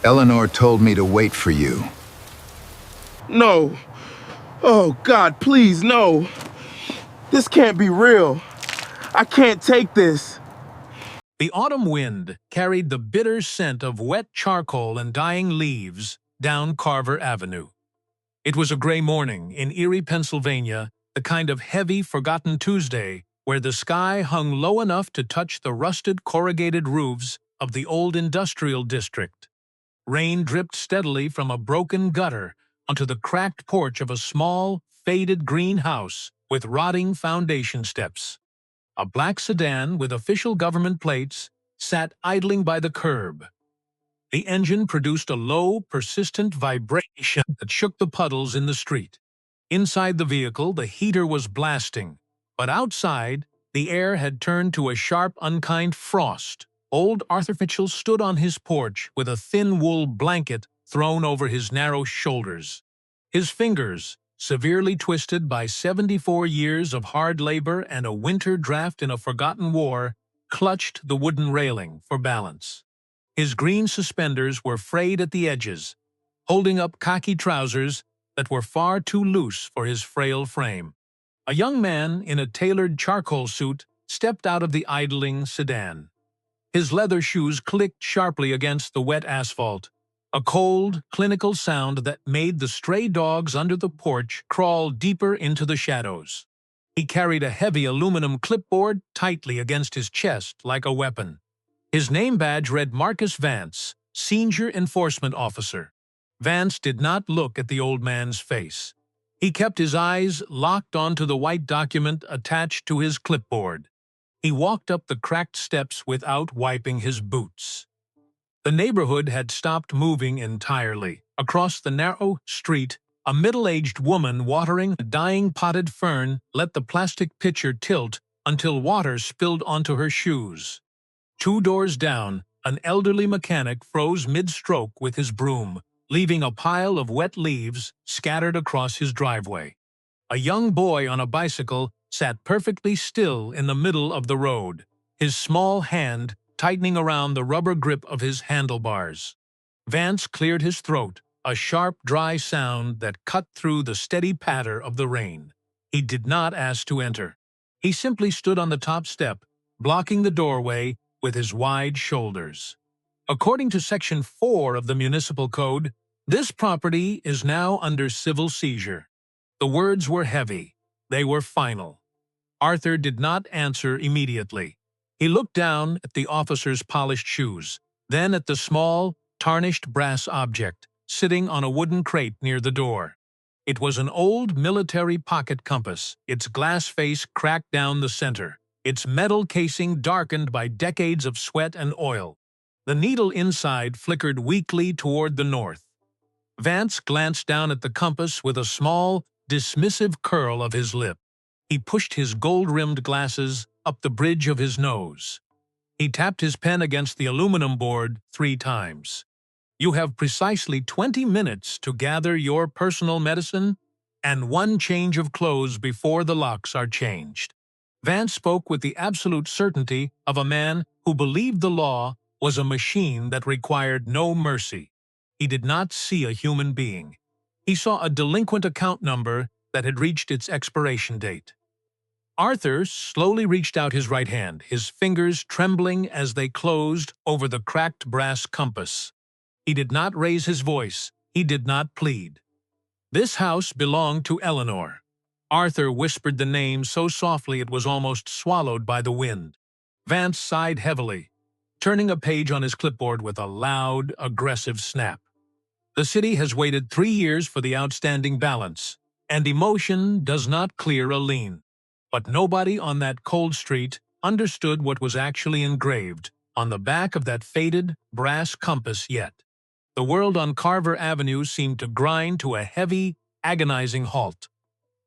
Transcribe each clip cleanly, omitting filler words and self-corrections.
Eleanor told me to wait for you. No. Oh, God, please, no. This can't be real. I can't take this. The autumn wind carried the bitter scent of wet charcoal and dying leaves down Carver Avenue. It was a gray morning in Erie, Pennsylvania, the kind of heavy, forgotten Tuesday where the sky hung low enough to touch the rusted corrugated roofs of the old industrial district. Rain dripped steadily from a broken gutter onto the cracked porch of a small, faded green house with rotting foundation steps. A black sedan with official government plates sat idling by the curb. The engine produced a low, persistent vibration that shook the puddles in the street. Inside the vehicle, the heater was blasting, but outside, the air had turned to a sharp, unkind frost. Old Arthur Mitchell stood on his porch with a thin wool blanket thrown over his narrow shoulders. His fingers, severely twisted by 74 years of hard labor and a winter draft in a forgotten war, clutched the wooden railing for balance. His green suspenders were frayed at the edges, holding up khaki trousers that were far too loose for his frail frame. A young man in a tailored charcoal suit stepped out of the idling sedan. His leather shoes clicked sharply against the wet asphalt, a cold, clinical sound that made the stray dogs under the porch crawl deeper into the shadows. He carried a heavy aluminum clipboard tightly against his chest like a weapon. His name badge read Marcus Vance, Senior Enforcement Officer. Vance did not look at the old man's face. He kept his eyes locked onto the white document attached to his clipboard. He walked up the cracked steps without wiping his boots. The neighborhood had stopped moving entirely. Across the narrow street, a middle-aged woman watering a dying potted fern let the plastic pitcher tilt until water spilled onto her shoes. 2 doors down, an elderly mechanic froze mid-stroke with his broom, leaving a pile of wet leaves scattered across his driveway. A young boy on a bicycle sat perfectly still in the middle of the road, his small hand tightening around the rubber grip of his handlebars. Vance cleared his throat, a sharp, dry sound that cut through the steady patter of the rain. He did not ask to enter. He simply stood on the top step, blocking the doorway with his wide shoulders. According to Section 4 of the Municipal Code, this property is now under civil seizure. The words were heavy. They were final. Arthur did not answer immediately. He looked down at the officer's polished shoes, then at the small, tarnished brass object sitting on a wooden crate near the door. It was an old military pocket compass, its glass face cracked down the center, its metal casing darkened by decades of sweat and oil. The needle inside flickered weakly toward the north. Vance glanced down at the compass with a small, dismissive curl of his lip. He pushed his gold-rimmed glasses up the bridge of his nose. He tapped his pen against the aluminum board 3 times. You have precisely 20 minutes to gather your personal medicine and 1 change of clothes before the locks are changed. Vance spoke with the absolute certainty of a man who believed the law was a machine that required no mercy. He did not see a human being. He saw a delinquent account number that had reached its expiration date. Arthur slowly reached out his right hand, his fingers trembling as they closed over the cracked brass compass. He did not raise his voice. He did not plead. This house belonged to Eleanor. Arthur whispered the name so softly it was almost swallowed by the wind. Vance sighed heavily, turning a page on his clipboard with a loud, aggressive snap. The city has waited 3 years for the outstanding balance, and emotion does not clear a lien. But nobody on that cold street understood what was actually engraved on the back of that faded brass compass yet. The world on Carver Avenue seemed to grind to a heavy, agonizing halt.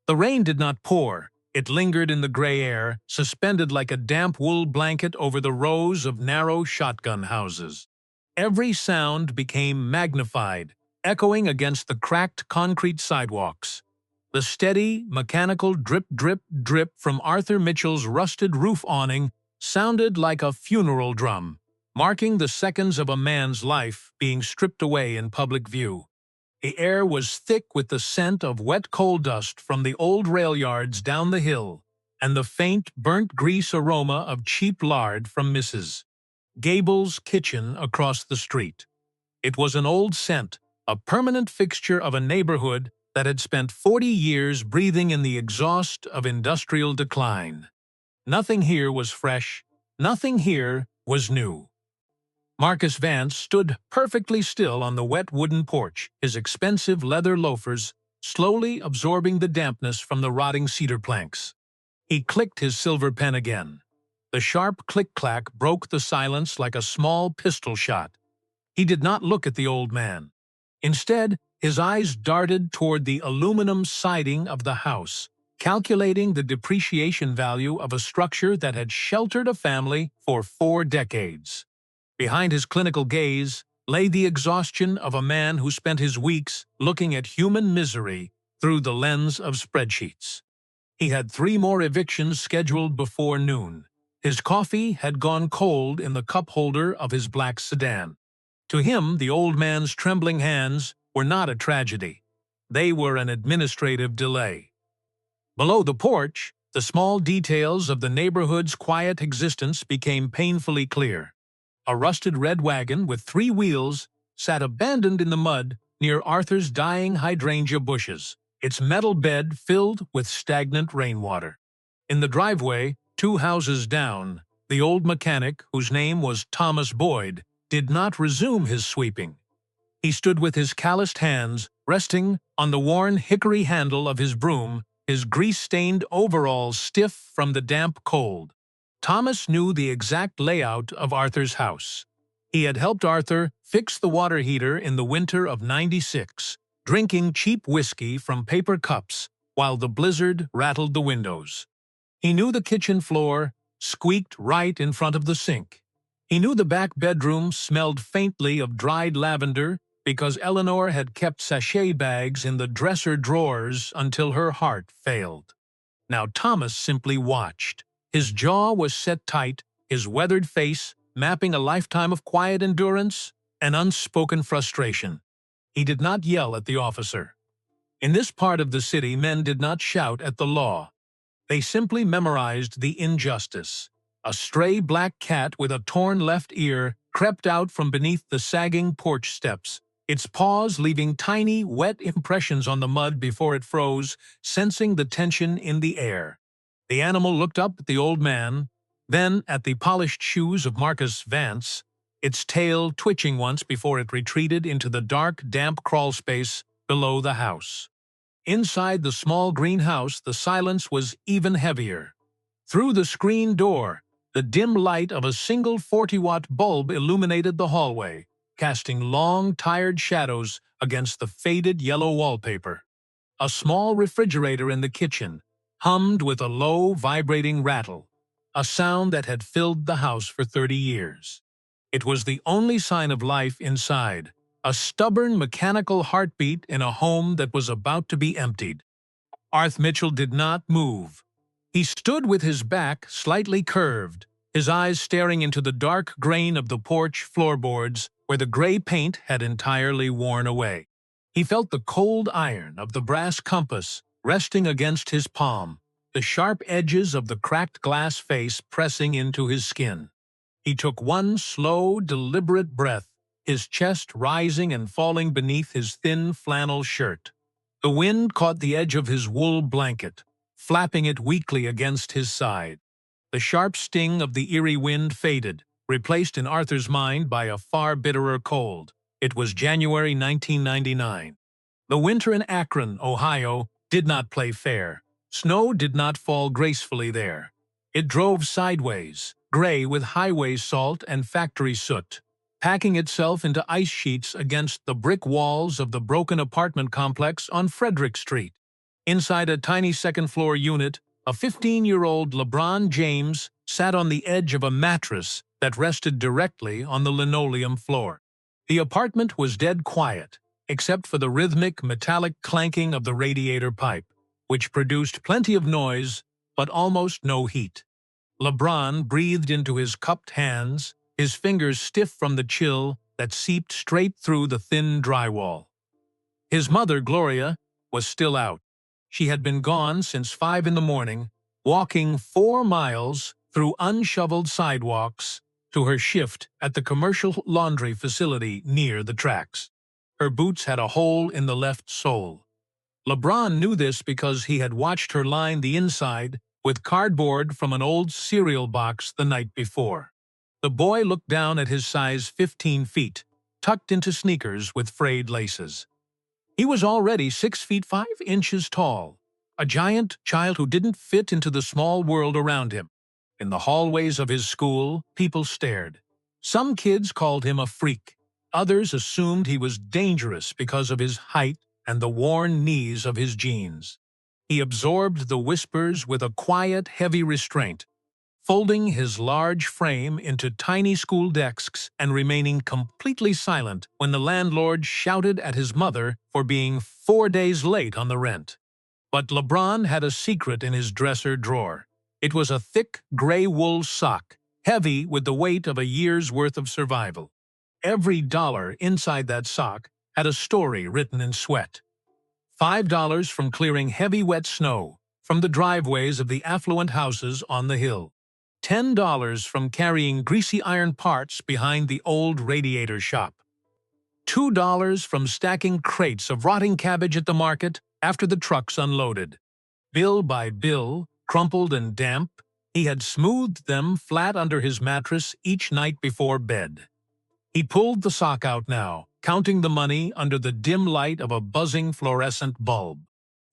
The rain did not pour. It lingered in the gray air, suspended like a damp wool blanket over the rows of narrow shotgun houses. Every sound became magnified, echoing against the cracked concrete sidewalks. The steady, mechanical drip, drip, drip from Arthur Mitchell's rusted roof awning sounded like a funeral drum. marking the seconds of a man's life being stripped away in public view. The air was thick with the scent of wet coal dust from the old rail yards down the hill, and the faint, burnt grease aroma of cheap lard from Mrs. Gable's kitchen across the street. It was an old scent, a permanent fixture of a neighborhood that had spent 40 years breathing in the exhaust of industrial decline. Nothing here was fresh, nothing here was new. Marcus Vance stood perfectly still on the wet wooden porch, his expensive leather loafers slowly absorbing the dampness from the rotting cedar planks. He clicked his silver pen again. The sharp click-clack broke the silence like a small pistol shot. He did not look at the old man. Instead, his eyes darted toward the aluminum siding of the house, calculating the depreciation value of a structure that had sheltered a family for 4 decades. Behind his clinical gaze lay the exhaustion of a man who spent his weeks looking at human misery through the lens of spreadsheets. He had 3 more evictions scheduled before noon. His coffee had gone cold in the cup holder of his black sedan. To him, the old man's trembling hands were not a tragedy. They were an administrative delay. Below the porch, the small details of the neighborhood's quiet existence became painfully clear. A rusted red wagon with 3 wheels sat abandoned in the mud near Arthur's dying hydrangea bushes, its metal bed filled with stagnant rainwater. In the driveway, 2 houses down, the old mechanic, whose name was Thomas Boyd, did not resume his sweeping. He stood with his calloused hands resting on the worn hickory handle of his broom, his grease-stained overalls stiff from the damp cold. Thomas knew the exact layout of Arthur's house. He had helped Arthur fix the water heater in the winter of '96, drinking cheap whiskey from paper cups while the blizzard rattled the windows. He knew the kitchen floor squeaked right in front of the sink. He knew the back bedroom smelled faintly of dried lavender because Eleanor had kept sachet bags in the dresser drawers until her heart failed. Now Thomas simply watched. His jaw was set tight, his weathered face mapping a lifetime of quiet endurance and unspoken frustration. He did not yell at the officer. In this part of the city, men did not shout at the law. They simply memorized the injustice. A stray black cat with a torn left ear crept out from beneath the sagging porch steps, its paws leaving tiny, wet impressions on the mud before it froze, sensing the tension in the air. The animal looked up at the old man, then at the polished shoes of Marcus Vance, its tail twitching once before it retreated into the dark, damp crawlspace below the house. Inside the small greenhouse, the silence was even heavier. Through the screen door, the dim light of a single 40-watt bulb illuminated the hallway, casting long, tired shadows against the faded yellow wallpaper. A small refrigerator in the kitchen hummed with a low, vibrating rattle, a sound that had filled the house for 30 years. It was the only sign of life inside, a stubborn, mechanical heartbeat in a home that was about to be emptied. Arthur Mitchell did not move. He stood with his back slightly curved, his eyes staring into the dark grain of the porch floorboards where the gray paint had entirely worn away. He felt the cold iron of the brass compass resting against his palm, the sharp edges of the cracked glass face pressing into his skin. He took one slow, deliberate breath, his chest rising and falling beneath his thin flannel shirt. The wind caught the edge of his wool blanket, flapping it weakly against his side. The sharp sting of the Erie wind faded, replaced in Arthur's mind by a far bitterer cold. It was January 1999. The winter in Akron, Ohio, did not play fair. Snow did not fall gracefully there. It drove sideways, gray with highway salt and factory soot, packing itself into ice sheets against the brick walls of the broken apartment complex on Frederick Street. Inside a tiny second-floor unit, a 15-year-old LeBron James sat on the edge of a mattress that rested directly on the linoleum floor. The apartment was dead quiet, except for the rhythmic, metallic clanking of the radiator pipe, which produced plenty of noise but almost no heat. LeBron breathed into his cupped hands, his fingers stiff from the chill that seeped straight through the thin drywall. His mother, Gloria, was still out. She had been gone since 5 in the morning, walking 4 miles through unshoveled sidewalks to her shift at the commercial laundry facility near the tracks. Her boots had a hole in the left sole. LeBron knew this because he had watched her line the inside with cardboard from an old cereal box the night before. The boy looked down at his size 15 feet, tucked into sneakers with frayed laces. He was already 6 feet 5 inches tall, a giant child who didn't fit into the small world around him. In the hallways of his school, people stared. Some kids called him a freak. Others assumed he was dangerous because of his height and the worn knees of his jeans. He absorbed the whispers with a quiet, heavy restraint, folding his large frame into tiny school desks and remaining completely silent when the landlord shouted at his mother for being 4 days late on the rent. But LeBron had a secret in his dresser drawer. It was a thick gray wool sock, heavy with the weight of a year's worth of survival. Every dollar inside that sock had a story written in sweat. $5 from clearing heavy wet snow from the driveways of the affluent houses on the hill. $10 from carrying greasy iron parts behind the old radiator shop. $2 from stacking crates of rotting cabbage at the market after the trucks unloaded. Bill by bill, crumpled and damp, he had smoothed them flat under his mattress each night before bed. He pulled the sock out now, counting the money under the dim light of a buzzing fluorescent bulb.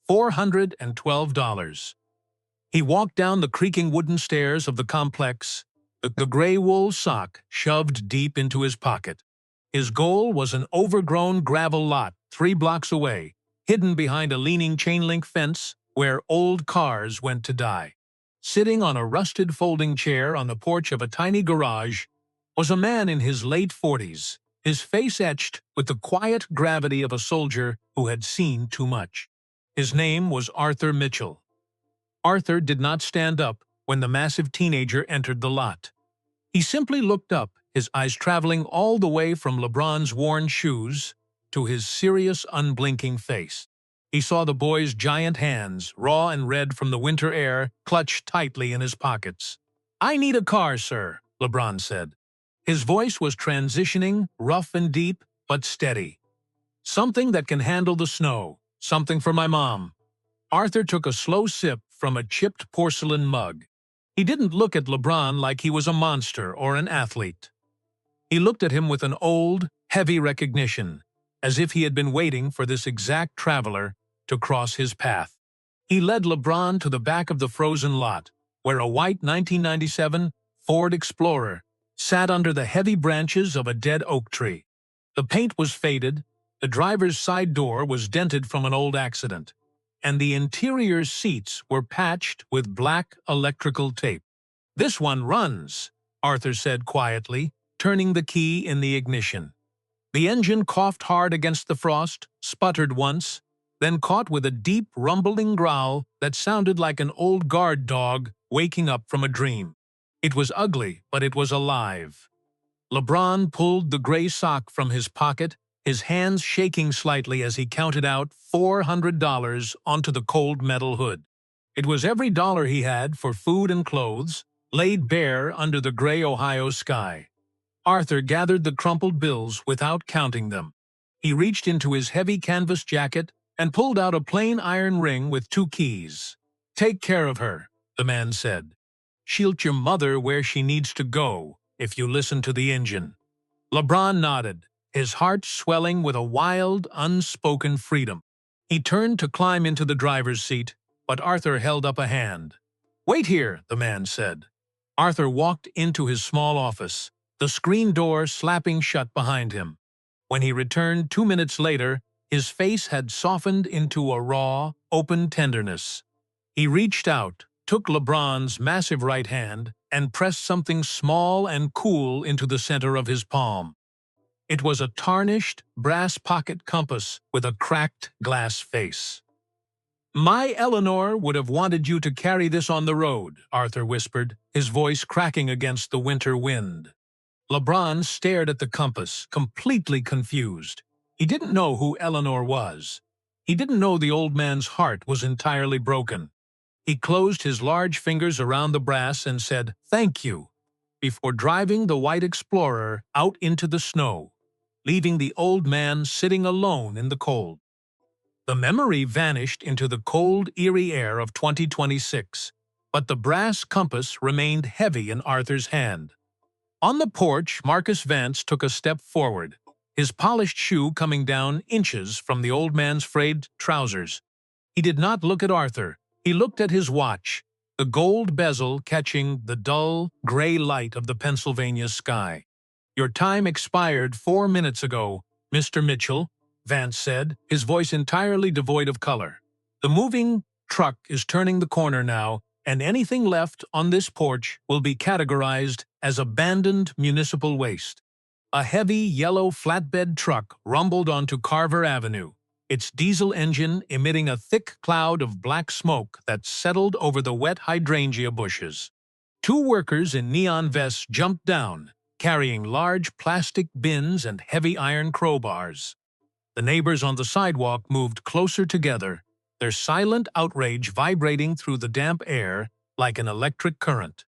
$412. He walked down the creaking wooden stairs of the complex, the gray wool sock shoved deep into his pocket. His goal was an overgrown gravel lot 3 blocks away, hidden behind a leaning chain-link fence where old cars went to die. Sitting on a rusted folding chair on the porch of a tiny garage was a man in his late 40s, his face etched with the quiet gravity of a soldier who had seen too much. His name was Arthur Mitchell. Arthur did not stand up when the massive teenager entered the lot. He simply looked up, his eyes traveling all the way from LeBron's worn shoes to his serious, unblinking face. He saw the boy's giant hands, raw and red from the winter air, clutched tightly in his pockets. "I need a car, sir," LeBron said. His voice was transitioning, rough and deep, but steady. "Something that can handle the snow. Something for my mom." Arthur took a slow sip from a chipped porcelain mug. He didn't look at LeBron like he was a monster or an athlete. He looked at him with an old, heavy recognition, as if he had been waiting for this exact traveler to cross his path. He led LeBron to the back of the frozen lot, where a white 1997 Ford Explorer sat under the heavy branches of a dead oak tree. The paint was faded, the driver's side door was dented from an old accident, and the interior seats were patched with black electrical tape. "This one runs," Arthur said quietly, turning the key in the ignition. The engine coughed hard against the frost, sputtered once, then caught with a deep, rumbling growl that sounded like an old guard dog waking up from a dream. It was ugly, but it was alive. LeBron pulled the gray sock from his pocket, his hands shaking slightly as he counted out $400 onto the cold metal hood. It was every dollar he had for food and clothes, laid bare under the gray Ohio sky. Arthur gathered the crumpled bills without counting them. He reached into his heavy canvas jacket and pulled out a plain iron ring with 2 keys. "Take care of her," the man said. "She'll get your mother where she needs to go if you listen to the engine." LeBron nodded, his heart swelling with a wild, unspoken freedom. He turned to climb into the driver's seat, but Arthur held up a hand. "Wait here," the man said. Arthur walked into his small office, the screen door slapping shut behind him. When he returned 2 minutes later, his face had softened into a raw, open tenderness. He reached out, took LeBron's massive right hand, and pressed something small and cool into the center of his palm. It was a tarnished, brass pocket compass with a cracked glass face. "My Eleanor would have wanted you to carry this on the road," Arthur whispered, his voice cracking against the winter wind. LeBron stared at the compass, completely confused. He didn't know who Eleanor was. He didn't know the old man's heart was entirely broken. He closed his large fingers around the brass and said, "Thank you," before driving the white Explorer out into the snow, leaving the old man sitting alone in the cold. The memory vanished into the cold, Erie air of 2026, but the brass compass remained heavy in Arthur's hand. On the porch, Marcus Vance took a step forward, his polished shoe coming down inches from the old man's frayed trousers. He did not look at Arthur. He looked at his watch, the gold bezel catching the dull, gray light of the Pennsylvania sky. "Your time expired 4 minutes ago, Mr. Mitchell," Vance said, his voice entirely devoid of color. "The moving truck is turning the corner now, and anything left on this porch will be categorized as abandoned municipal waste." A heavy, yellow flatbed truck rumbled onto Carver Avenue, its diesel engine emitting a thick cloud of black smoke that settled over the wet hydrangea bushes. Two workers in neon vests jumped down, carrying large plastic bins and heavy iron crowbars. The neighbors on the sidewalk moved closer together, their silent outrage vibrating through the damp air like an electric current.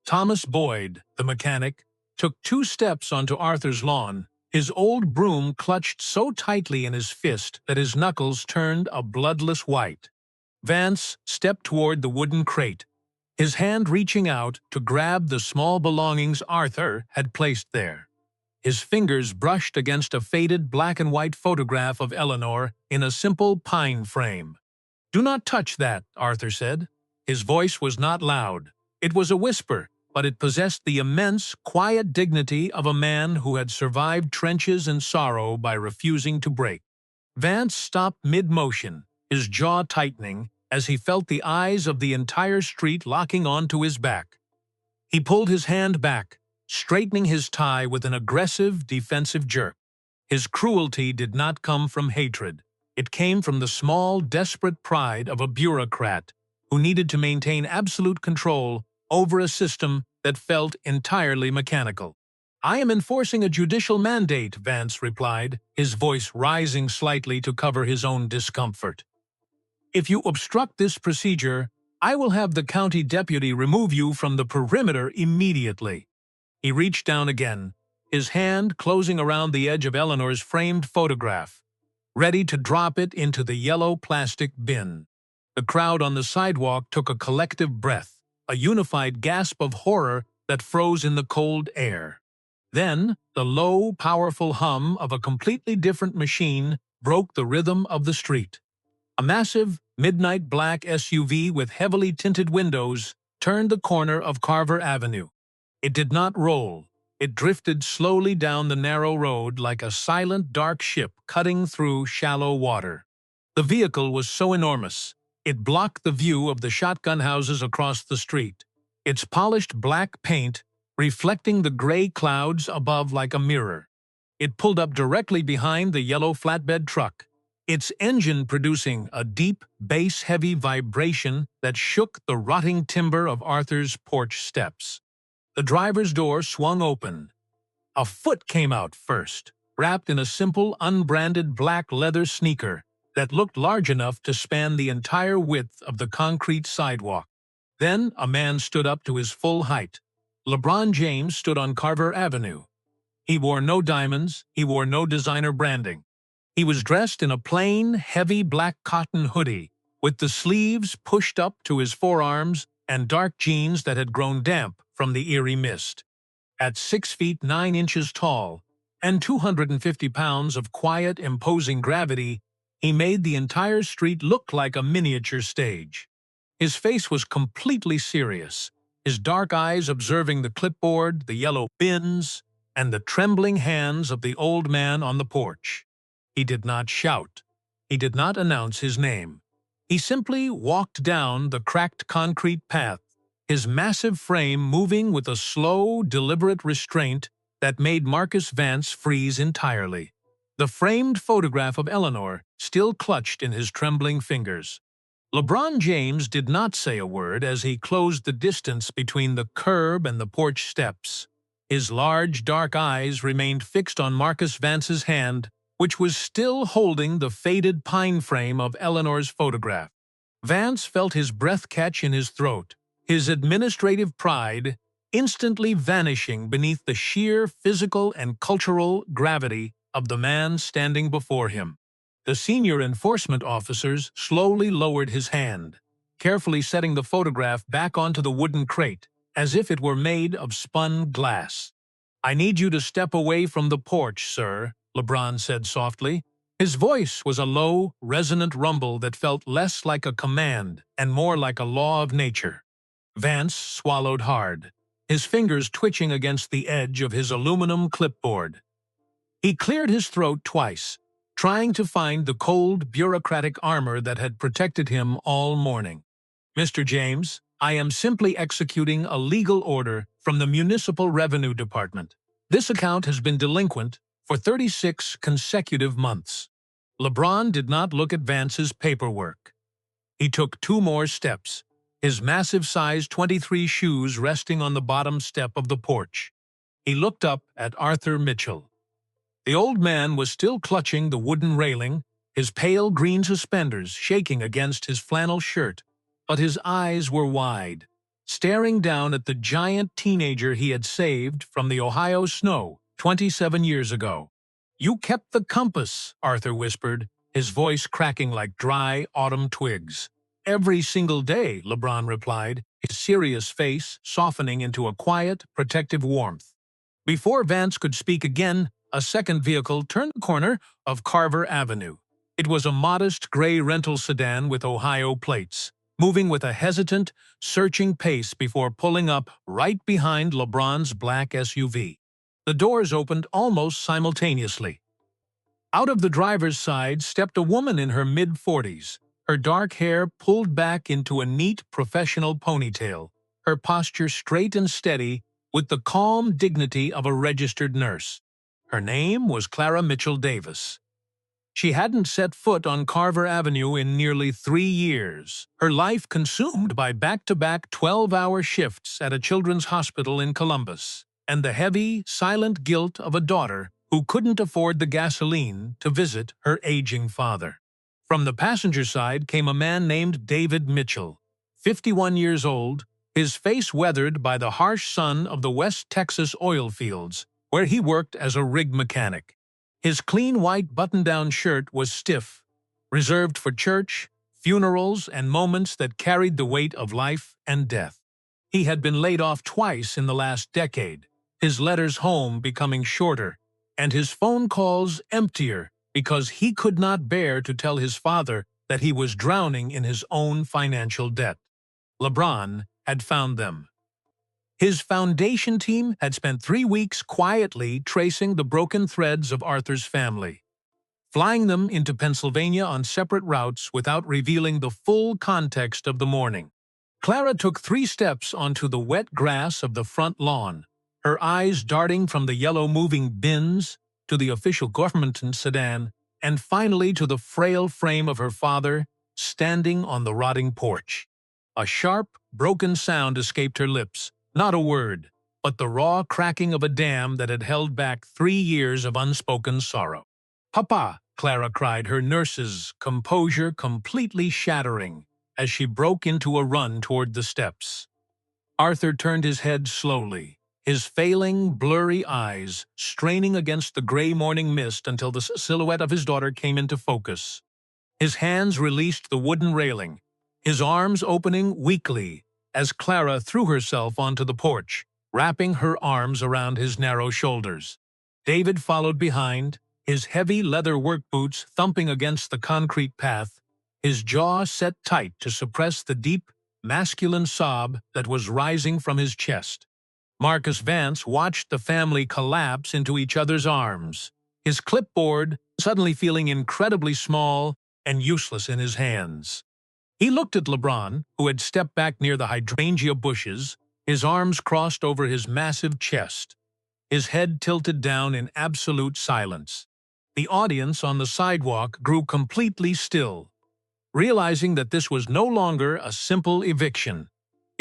Thomas Boyd, the mechanic, took 2 steps onto Arthur's lawn, his old broom clutched so tightly in his fist that his knuckles turned a bloodless white. Vance stepped toward the wooden crate, his hand reaching out to grab the small belongings Arthur had placed there. His fingers brushed against a faded black-and-white photograph of Eleanor in a simple pine frame. "Do not touch that," Arthur said. His voice was not loud. It was a whisper, but it possessed the immense, quiet dignity of a man who had survived trenches and sorrow by refusing to break. Vance stopped mid-motion, his jaw tightening, as he felt the eyes of the entire street locking onto his back. He pulled his hand back, straightening his tie with an aggressive, defensive jerk. His cruelty did not come from hatred. It came from the small, desperate pride of a bureaucrat who needed to maintain absolute control over a system that felt entirely mechanical. "I am enforcing a judicial mandate," Vance replied, his voice rising slightly to cover his own discomfort. "If you obstruct this procedure, I will have the county deputy remove you from the perimeter immediately." He reached down again, his hand closing around the edge of Eleanor's framed photograph, ready to drop it into the yellow plastic bin. The crowd on the sidewalk took a collective breath, a unified gasp of horror that froze in the cold air. Then, the low, powerful hum of a completely different machine broke the rhythm of the street. A massive, midnight black SUV with heavily tinted windows turned the corner of Carver Avenue. It did not roll. It drifted slowly down the narrow road like a silent, dark ship cutting through shallow water. The vehicle was so enormous, it blocked the view of the shotgun houses across the street, its polished black paint reflecting the gray clouds above like a mirror. It pulled up directly behind the yellow flatbed truck, its engine producing a deep, bass-heavy vibration that shook the rotting timber of Arthur's porch steps. The driver's door swung open. A foot came out first, wrapped in a simple, unbranded black leather sneaker that looked large enough to span the entire width of the concrete sidewalk. Then a man stood up to his full height. LeBron James stood on Carver Avenue. He wore no diamonds, he wore no designer branding. He was dressed in a plain, heavy black cotton hoodie, with the sleeves pushed up to his forearms and dark jeans that had grown damp from the Erie mist. At 6 feet 9 inches tall and 250 pounds of quiet, imposing gravity, he made the entire street look like a miniature stage. His face was completely serious, his dark eyes observing the clipboard, the yellow bins, and the trembling hands of the old man on the porch. He did not shout. He did not announce his name. He simply walked down the cracked concrete path, his massive frame moving with a slow, deliberate restraint that made Marcus Vance freeze entirely. The framed photograph of Eleanor still clutched in his trembling fingers. LeBron James did not say a word as he closed the distance between the curb and the porch steps. His large, dark eyes remained fixed on Marcus Vance's hand, which was still holding the faded pine frame of Eleanor's photograph. Vance felt his breath catch in his throat, his administrative pride instantly vanishing beneath the sheer physical and cultural gravity of the man standing before him. The senior enforcement officers slowly lowered his hand, carefully setting the photograph back onto the wooden crate, as if it were made of spun glass. "I need you to step away from the porch, sir," LeBron said softly. His voice was a low, resonant rumble that felt less like a command and more like a law of nature. Vance swallowed hard, his fingers twitching against the edge of his aluminum clipboard. He cleared his throat twice, trying to find the cold, bureaucratic armor that had protected him all morning. "Mr. James, I am simply executing a legal order from the Municipal Revenue Department. This account has been delinquent for 36 consecutive months." LeBron did not look at Vance's paperwork. He took 2 more steps, his massive size 23 shoes resting on the bottom step of the porch. He looked up at Arthur Mitchell. The old man was still clutching the wooden railing, his pale green suspenders shaking against his flannel shirt, but his eyes were wide, staring down at the giant teenager he had saved from the Ohio snow 27 years ago. "You kept the compass," Arthur whispered, his voice cracking like dry autumn twigs. "Every single day," LeBron replied, his serious face softening into a quiet, protective warmth. Before Vance could speak again, a second vehicle turned the corner of Carver Avenue. It was a modest gray rental sedan with Ohio plates, moving with a hesitant, searching pace before pulling up right behind LeBron's black SUV. The doors opened almost simultaneously. Out of the driver's side stepped a woman in her mid-40s, her dark hair pulled back into a neat professional ponytail, her posture straight and steady with the calm dignity of a registered nurse. Her name was Clara Mitchell Davis. She hadn't set foot on Carver Avenue in nearly 3 years, her life consumed by back-to-back 12-hour shifts at a children's hospital in Columbus, and the heavy, silent guilt of a daughter who couldn't afford the gasoline to visit her aging father. From the passenger side came a man named David Mitchell, 51 years old, his face weathered by the harsh sun of the West Texas oil fields, where he worked as a rig mechanic. His clean white button-down shirt was stiff, reserved for church, funerals, and moments that carried the weight of life and death. He had been laid off twice in the last decade, his letters home becoming shorter, and his phone calls emptier because he could not bear to tell his father that he was drowning in his own financial debt. LeBron had found them. His foundation team had spent 3 weeks quietly tracing the broken threads of Arthur's family, flying them into Pennsylvania on separate routes without revealing the full context of the morning. Clara took 3 steps onto the wet grass of the front lawn, her eyes darting from the yellow moving bins to the official government sedan, and finally to the frail frame of her father standing on the rotting porch. A sharp, broken sound escaped her lips. Not a word, but the raw cracking of a dam that had held back 3 years of unspoken sorrow. "Papa!" Clara cried, her nurse's composure completely shattering as she broke into a run toward the steps. Arthur turned his head slowly, his failing, blurry eyes straining against the gray morning mist until the silhouette of his daughter came into focus. His hands released the wooden railing, his arms opening weakly as Clara threw herself onto the porch, wrapping her arms around his narrow shoulders. David followed behind, his heavy leather work boots thumping against the concrete path, his jaw set tight to suppress the deep, masculine sob that was rising from his chest. Marcus Vance watched the family collapse into each other's arms, his clipboard suddenly feeling incredibly small and useless in his hands. He looked at LeBron, who had stepped back near the hydrangea bushes, his arms crossed over his massive chest, his head tilted down in absolute silence. The audience on the sidewalk grew completely still, realizing that this was no longer a simple eviction.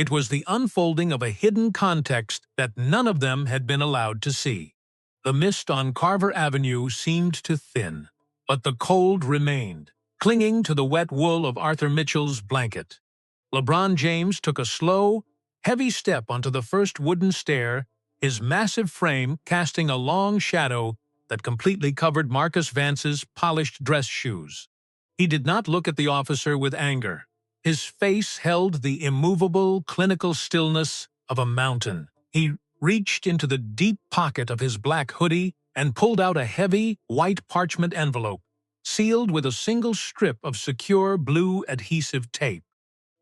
It was the unfolding of a hidden context that none of them had been allowed to see. The mist on Carver Avenue seemed to thin, but the cold remained, clinging to the wet wool of Arthur Mitchell's blanket. LeBron James took a slow, heavy step onto the first wooden stair, his massive frame casting a long shadow that completely covered Marcus Vance's polished dress shoes. He did not look at the officer with anger. His face held the immovable, clinical stillness of a mountain. He reached into the deep pocket of his black hoodie and pulled out a heavy, white parchment envelope, sealed with a single strip of secure blue adhesive tape.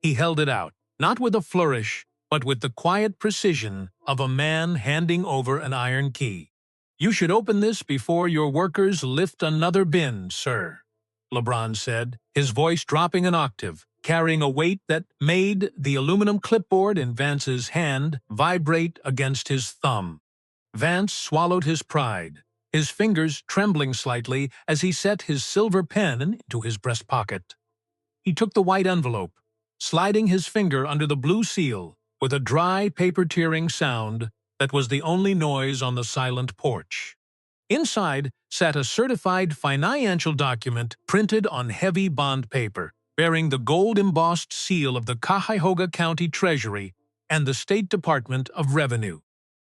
He held it out, not with a flourish, but with the quiet precision of a man handing over an iron key. "You should open this before your workers lift another bin, sir," LeBron said, his voice dropping an octave, carrying a weight that made the aluminum clipboard in Vance's hand vibrate against his thumb. Vance swallowed his pride, his fingers trembling slightly as he set his silver pen into his breast pocket. He took the white envelope, sliding his finger under the blue seal with a dry, paper-tearing sound that was the only noise on the silent porch. Inside sat a certified financial document printed on heavy bond paper, bearing the gold-embossed seal of the Cuyahoga County Treasury and the State Department of Revenue.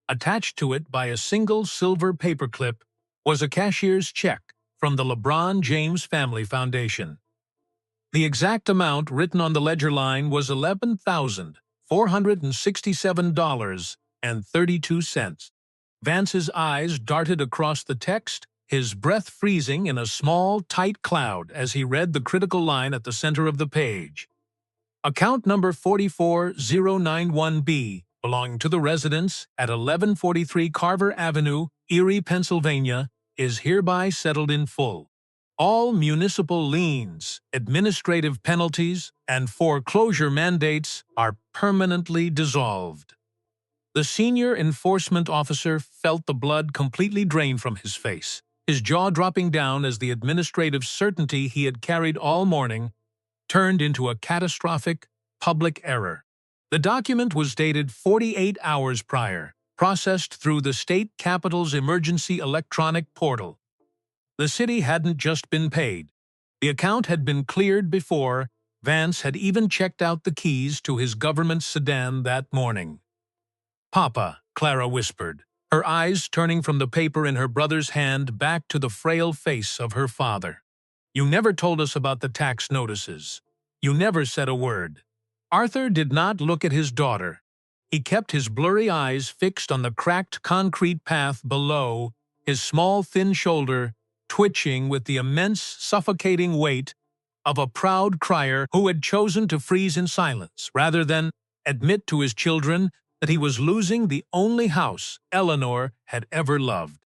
Attached to it by a single silver paperclip was a cashier's check from the LeBron James Family Foundation. The exact amount written on the ledger line was $11,467.32. Vance's eyes darted across the text, his breath freezing in a small, tight cloud as he read the critical line at the center of the page. Account number 44091B, belonging to the residence at 1143 Carver Avenue, Erie, Pennsylvania, is hereby settled in full. All municipal liens, administrative penalties, and foreclosure mandates are permanently dissolved. The senior enforcement officer felt the blood completely drain from his face, his jaw dropping down as the administrative certainty he had carried all morning turned into a catastrophic public error. The document was dated 48 hours prior, processed through the state capitol's emergency electronic portal. The city hadn't just been paid. The account had been cleared before Vance had even checked out the keys to his government sedan that morning. "Papa," Clara whispered, her eyes turning from the paper in her brother's hand back to the frail face of her father. "You never told us about the tax notices. You never said a word." Arthur did not look at his daughter. He kept his blurry eyes fixed on the cracked concrete path below, his small, thin shoulder twitching with the immense, suffocating weight of a proud crier who had chosen to freeze in silence rather than admit to his children that he was losing the only house Eleanor had ever loved.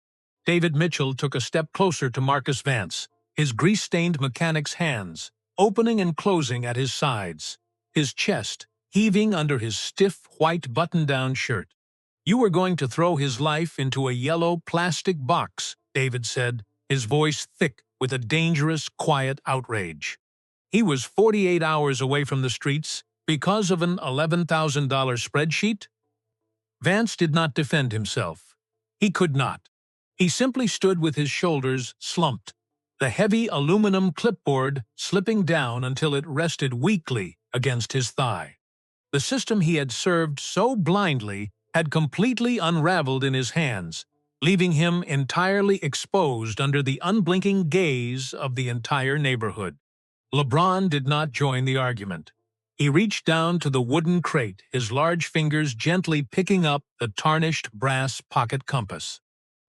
David Mitchell took a step closer to Marcus Vance, his grease-stained mechanic's hands opening and closing at his sides, his chest heaving under his stiff white button-down shirt. "You were going to throw his life into a yellow plastic box," David said, his voice thick with a dangerous, quiet outrage. "He was 48 hours away from the streets because of an $11,000 spreadsheet?" Vance did not defend himself. He could not. He simply stood with his shoulders slumped, the heavy aluminum clipboard slipping down until it rested weakly against his thigh. The system he had served so blindly had completely unraveled in his hands, leaving him entirely exposed under the unblinking gaze of the entire neighborhood. LeBron did not join the argument. He reached down to the wooden crate, his large fingers gently picking up the tarnished brass pocket compass.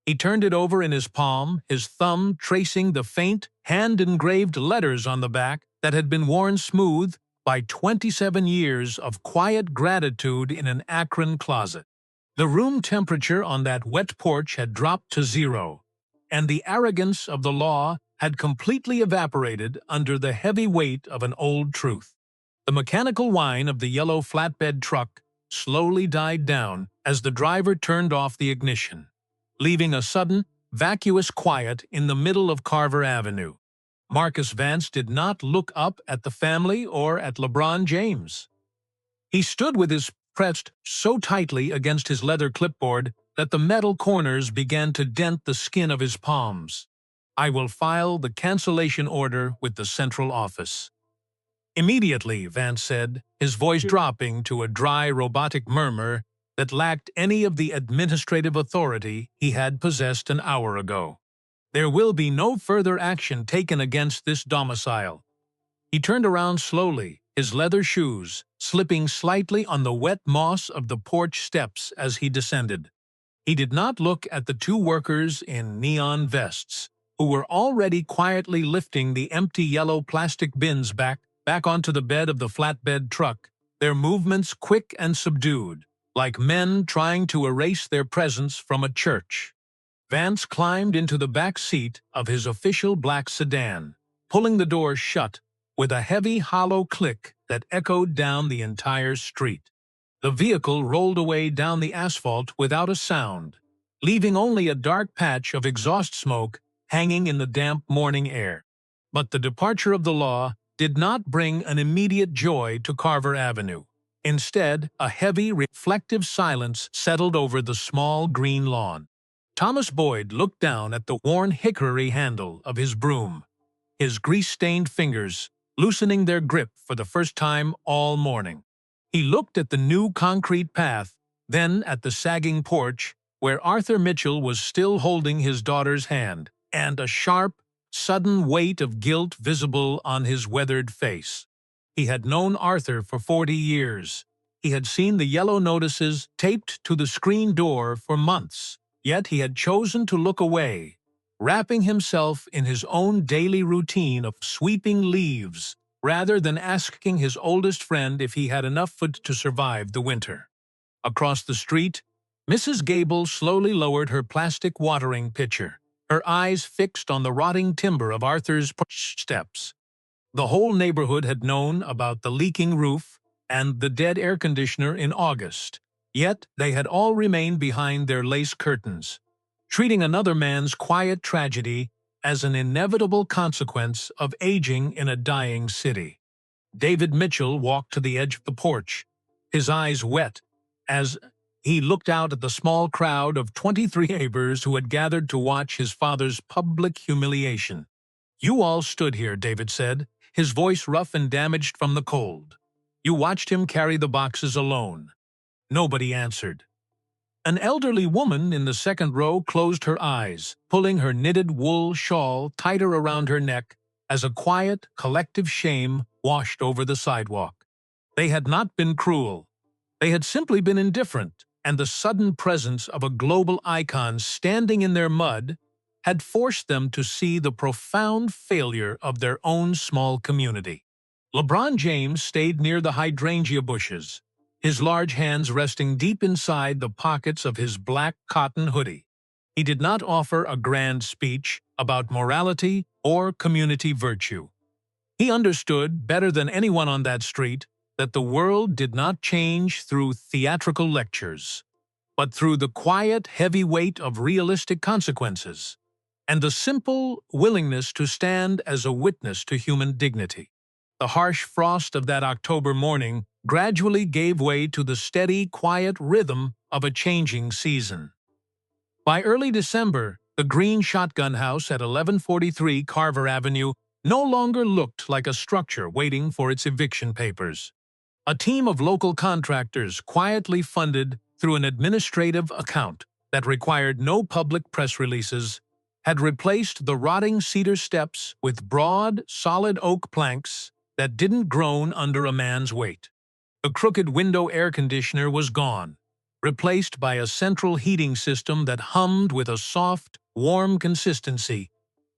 He turned it over in his palm, his thumb tracing the faint, hand-engraved letters on the back that had been worn smooth by 27 years of quiet gratitude in an Akron closet. The room temperature on that wet porch had dropped to 0, and the arrogance of the law had completely evaporated under the heavy weight of an old truth. The mechanical whine of the yellow flatbed truck slowly died down as the driver turned off the ignition, leaving a sudden, vacuous quiet in the middle of Carver Avenue. Marcus Vance did not look up at the family or at LeBron James. He stood with his pressed so tightly against his leather clipboard that the metal corners began to dent the skin of his palms. "I will file the cancellation order with the central office." "Immediately," Vance said, his voice dropping to a dry, robotic murmur that lacked any of the administrative authority he had possessed an hour ago. "There will be no further action taken against this domicile." He turned around slowly, his leather shoes slipping slightly on the wet moss of the porch steps as he descended. He did not look at the two workers in neon vests, who were already quietly lifting the empty yellow plastic bins back onto the bed of the flatbed truck, their movements quick and subdued, like men trying to erase their presence from a church. Vance climbed into the back seat of his official black sedan, pulling the door shut with a heavy hollow click that echoed down the entire street. The vehicle rolled away down the asphalt without a sound, leaving only a dark patch of exhaust smoke hanging in the damp morning air. But the departure of the law did not bring an immediate joy to Carver Avenue. Instead, a heavy, reflective silence settled over the small green lawn. Thomas Boyd looked down at the worn hickory handle of his broom, his grease-stained fingers loosening their grip for the first time all morning. He looked at the new concrete path, then at the sagging porch where Arthur Mitchell was still holding his daughter's hand, and a sharp, sudden weight of guilt visible on his weathered face. He had known Arthur for 40 years. He had seen the yellow notices taped to the screen door for months, yet he had chosen to look away, wrapping himself in his own daily routine of sweeping leaves, rather than asking his oldest friend if he had enough food to survive the winter. Across the street, Mrs. Gable slowly lowered her plastic watering pitcher, her eyes fixed on the rotting timber of Arthur's porch steps. The whole neighborhood had known about the leaking roof and the dead air conditioner in August, yet they had all remained behind their lace curtains, treating another man's quiet tragedy as an inevitable consequence of aging in a dying city. David Mitchell walked to the edge of the porch, his eyes wet, as he looked out at the small crowd of 23 neighbors who had gathered to watch his father's public humiliation. "You all stood here," David said, his voice rough and damaged from the cold. "You watched him carry the boxes alone." Nobody answered. An elderly woman in the second row closed her eyes, pulling her knitted wool shawl tighter around her neck as a quiet, collective shame washed over the sidewalk. They had not been cruel. They had simply been indifferent, and the sudden presence of a global icon standing in their mud had forced them to see the profound failure of their own small community. LeBron James stayed near the hydrangea bushes, his large hands resting deep inside the pockets of his black cotton hoodie. He did not offer a grand speech about morality or community virtue. He understood, better than anyone on that street, that the world did not change through theatrical lectures, but through the quiet, heavy weight of realistic consequences, and the simple willingness to stand as a witness to human dignity. The harsh frost of that October morning gradually gave way to the steady, quiet rhythm of a changing season. By early December, the green shotgun house at 1143 Carver Avenue no longer looked like a structure waiting for its eviction papers. A team of local contractors, quietly funded through an administrative account that required no public press releases, had replaced the rotting cedar steps with broad, solid oak planks that didn't groan under a man's weight. The crooked window air conditioner was gone, replaced by a central heating system that hummed with a soft, warm consistency,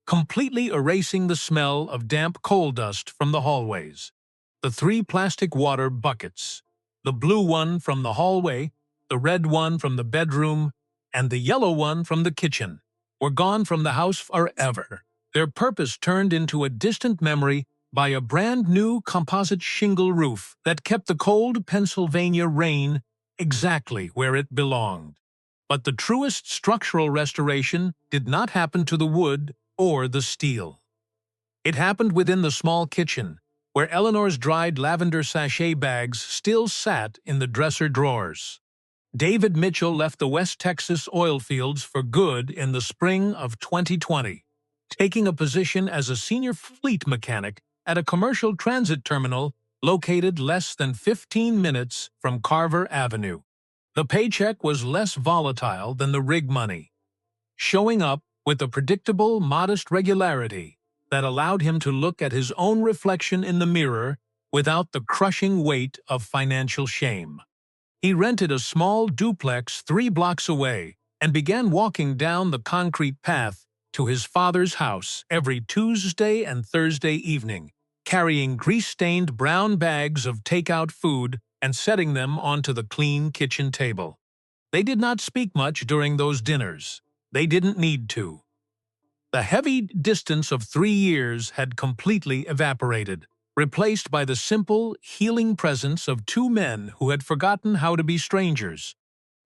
completely erasing the smell of damp coal dust from the hallways. The 3 plastic water buckets, the blue one from the hallway, the red one from the bedroom, and the yellow one from the kitchen, were gone from the house forever, their purpose turned into a distant memory by a brand-new composite shingle roof that kept the cold Pennsylvania rain exactly where it belonged. But the truest structural restoration did not happen to the wood or the steel. It happened within the small kitchen, where Eleanor's dried lavender sachet bags still sat in the dresser drawers. David Mitchell left the West Texas oil fields for good in the spring of 2020, taking a position as a senior fleet mechanic at a commercial transit terminal located less than 15 minutes from Carver Avenue. The paycheck was less volatile than the rig money, showing up with a predictable, modest regularity that allowed him to look at his own reflection in the mirror without the crushing weight of financial shame. He rented a small duplex 3 blocks away and began walking down the concrete path to his father's house every Tuesday and Thursday evening, carrying grease-stained brown bags of takeout food and setting them onto the clean kitchen table. They did not speak much during those dinners. They didn't need to. The heavy distance of 3 years had completely evaporated, replaced by the simple, healing presence of 2 men who had forgotten how to be strangers.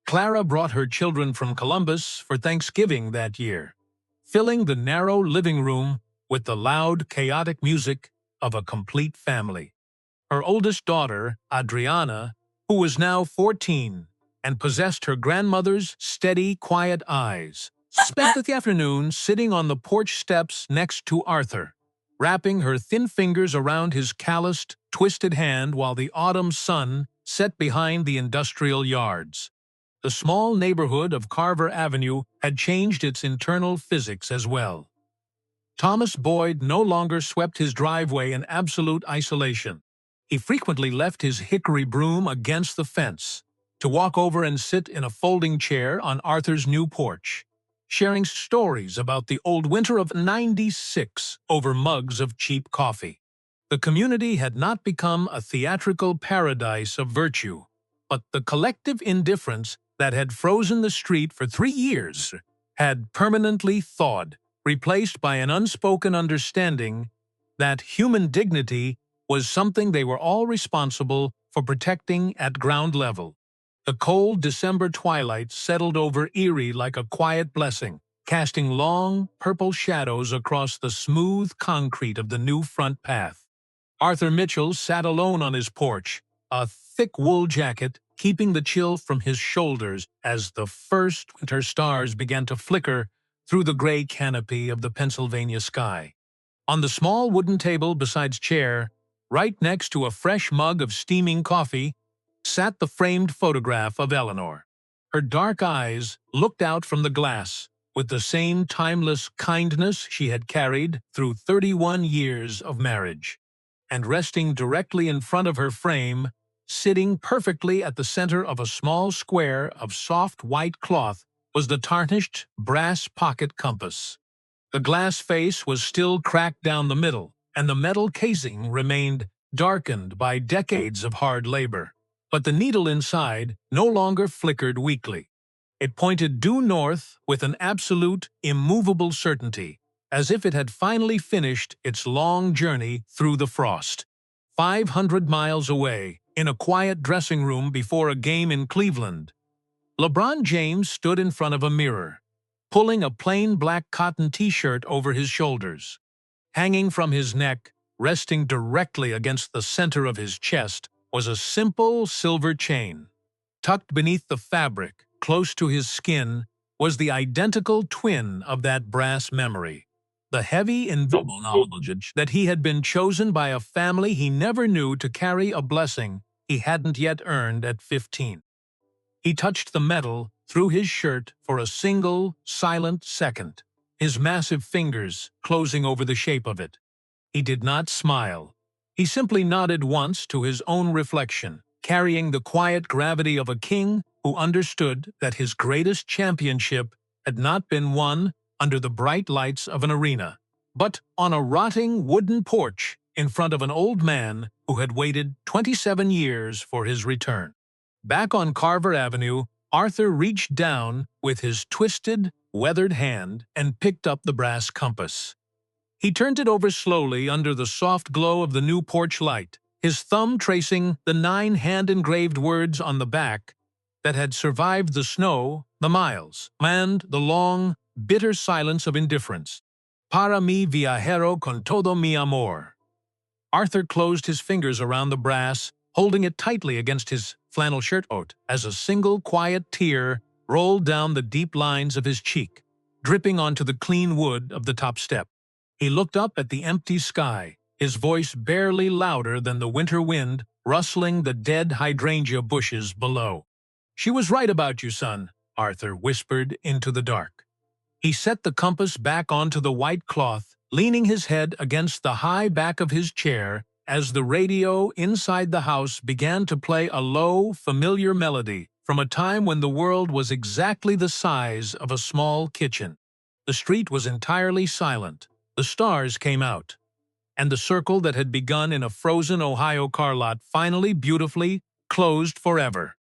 Clara brought her children from Columbus for Thanksgiving that year, filling the narrow living room with the loud, chaotic music of a complete family. Her oldest daughter, Adriana, who was now 14 and possessed her grandmother's steady, quiet eyes, spent the afternoon sitting on the porch steps next to Arthur, wrapping her thin fingers around his calloused, twisted hand while the autumn sun set behind the industrial yards. The small neighborhood of Carver Avenue had changed its internal physics as well. Thomas Boyd no longer swept his driveway in absolute isolation. He frequently left his hickory broom against the fence to walk over and sit in a folding chair on Arthur's new porch, sharing stories about the old winter of '96 over mugs of cheap coffee. The community had not become a theatrical paradise of virtue, but the collective indifference that had frozen the street for 3 years had permanently thawed, replaced by an unspoken understanding that human dignity was something they were all responsible for protecting at ground level. The cold December twilight settled over Erie like a quiet blessing, casting long, purple shadows across the smooth concrete of the new front path. Arthur Mitchell sat alone on his porch, a thick wool jacket keeping the chill from his shoulders as the first winter stars began to flicker through the gray canopy of the Pennsylvania sky. On the small wooden table beside his chair, right next to a fresh mug of steaming coffee, sat the framed photograph of Eleanor. Her dark eyes looked out from the glass with the same timeless kindness she had carried through 31 years of marriage. And resting directly in front of her frame, sitting perfectly at the center of a small square of soft white cloth, was the tarnished brass pocket compass. The glass face was still cracked down the middle, and the metal casing remained darkened by decades of hard labor. But the needle inside no longer flickered weakly. It pointed due north with an absolute, immovable certainty, as if it had finally finished its long journey through the frost. 500 miles away, in a quiet dressing room before a game in Cleveland, LeBron James stood in front of a mirror, pulling a plain black cotton t-shirt over his shoulders. Hanging from his neck, resting directly against the center of his chest, was a simple silver chain. Tucked beneath the fabric, close to his skin, was the identical twin of that brass memory. The heavy, invisible knowledge that he had been chosen by a family he never knew to carry a blessing he hadn't yet earned at 15. He touched the metal through his shirt for a single, silent second, his massive fingers closing over the shape of it. He did not smile. He simply nodded once to his own reflection, carrying the quiet gravity of a king who understood that his greatest championship had not been won under the bright lights of an arena, but on a rotting wooden porch in front of an old man who had waited 27 years for his return. Back on Carver Avenue, Arthur reached down with his twisted, weathered hand and picked up the brass compass. He turned it over slowly under the soft glow of the new porch light, his thumb tracing the 9 hand-engraved words on the back that had survived the snow, the miles, and the long, bitter silence of indifference. Para mi viajero con todo mi amor. Arthur closed his fingers around the brass, holding it tightly against his flannel shirt as a single quiet tear rolled down the deep lines of his cheek, dripping onto the clean wood of the top step. He looked up at the empty sky, his voice barely louder than the winter wind rustling the dead hydrangea bushes below. "She was right about you, son," Arthur whispered into the dark. He set the compass back onto the white cloth, leaning his head against the high back of his chair as the radio inside the house began to play a low, familiar melody from a time when the world was exactly the size of a small kitchen. The street was entirely silent. The stars came out, and the circle that had begun in a frozen Ohio car lot finally beautifully closed forever.